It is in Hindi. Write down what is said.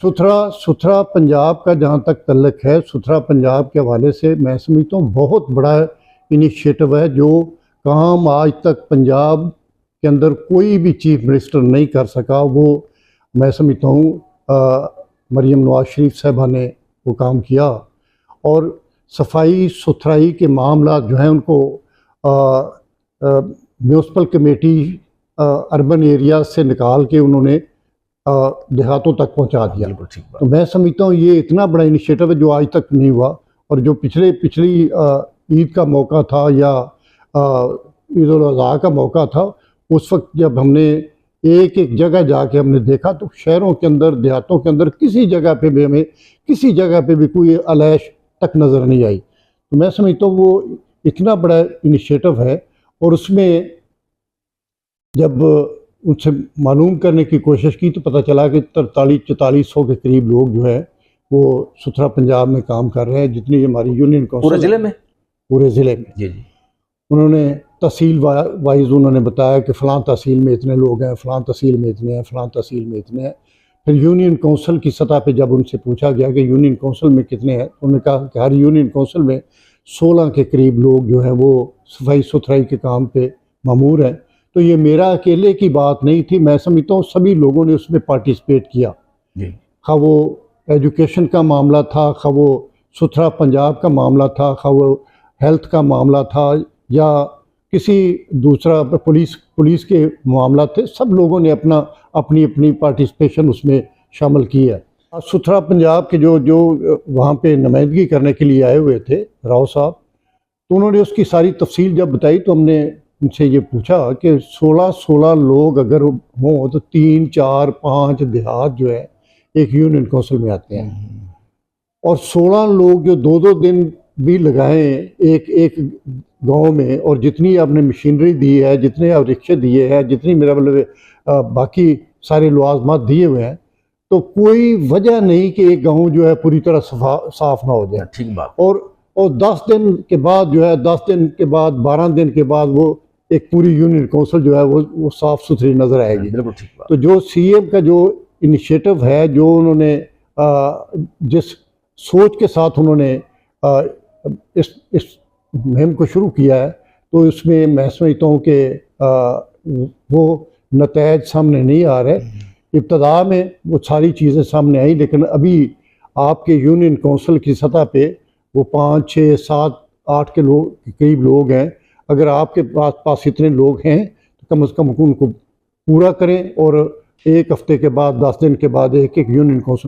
सुथरा सुथरा पंजाब का जहाँ तक तल्लक है, सुथरा पंजाब के हवाले से मैं समझता हूँ बहुत बड़ा इनिशिएटिव है जो काम आज तक पंजाब के अंदर कोई भी चीफ मिनिस्टर नहीं कर सका। वो मैं समझता हूँ मरियम नवाज शरीफ साहबा ने वो काम किया और सफाई सुथराई के मामला जो हैं उनको म्यूनसिपल कमेटी अर्बन एरिया से निकाल के उन्होंने देहातों तक पहुंचा दिया। तो मैं समझता हूँ ये इतना बड़ा इनिशिएटिव है जो आज तक नहीं हुआ। और जो पिछली ईद का मौका था या ईद उल अज़हा का मौका था, उस वक्त जब हमने एक एक जगह जाके हमने देखा तो शहरों के अंदर देहातों के अंदर किसी जगह पे भी कोई अलैश तक नज़र नहीं आई। तो मैं समझता हूँ वो इतना बड़ा इनिशिएटिव है। और उसमें जब उनसे मालूम करने की कोशिश की तो पता चला कि 43-4400 के करीब लोग जो है वो सुथरा पंजाब में काम कर रहे हैं। जितनी हमारी यूनियन काउंसिल पूरे ज़िले में जी उन्होंने तहसील वाइज उन्होंने बताया कि फ़लाँ तहसील में इतने लोग हैं, फ़लाँ तहसील में इतने हैं, फ़लाँ तहसील में इतने हैं। फिर यूनियन काउंसिल की सतह पे जब उनसे पूछा गया कि यूनियन काउंसिल में कितने हैं, उन्होंने कहा कि हर यूनियन काउंसिल में 16 के करीब लोग जो हैं वो सफाई सुथराई के काम पे मामूर हैं। तो ये मेरा अकेले की बात नहीं थी, मैं समझता हूँ सभी लोगों ने उसमें पार्टिसिपेट किया। खा वो एजुकेशन का मामला था, खा वो सुथरा पंजाब का मामला था, खा वो हेल्थ का मामला था या किसी दूसरा पुलिस के मामला थे, सब लोगों ने अपनी अपनी पार्टिसिपेशन उसमें शामिल की है। सुथरा पंजाब के जो वहाँ पे नुमाइंदगी करने के लिए आए हुए थे राव साहब, तो उन्होंने उसकी सारी तफसील जब बताई तो हमने उनसे ये पूछा कि 16 लोग अगर हों तो 3, 4, 5 देहात जो है एक यूनियन काउंसिल में आते हैं। और 16 लोग जो 2-2 दिन भी लगाएं एक गांव में, और जितनी आपने मशीनरी दी है, जितने आप रिक्शे दिए हैं, जितनी मेरा मतलब बाकी सारे लवाजमात दिए हुए हैं, तो कोई वजह नहीं कि एक गांव जो है पूरी तरह साफ ना हो जाए। ठीक बात। और 10 दिन के बाद जो है 10 दिन के बाद 12 दिन के बाद वो एक पूरी यूनियन काउंसिल जो है वो साफ़ सुथरी नज़र आएगी। बिल्कुल ठीक बात। तो जो सीएम का जो इनिशिएटिव है, जो उन्होंने जिस सोच के साथ उन्होंने इस मुहिम को शुरू किया है, तो इसमें मैं समझता हूँ कि वो नतीजे सामने नहीं आ रहे। इब्तदा में वो सारी चीज़ें सामने आई, लेकिन अभी आपके यूनियन काउंसिल की सतह पे वो 5, 6, 7, 8 के करीब लोग हैं। अगर आपके पास इतने लोग हैं तो कम से कम उनको पूरा करें और एक हफ्ते के बाद 10 दिन के बाद एक यूनियन काउंसिल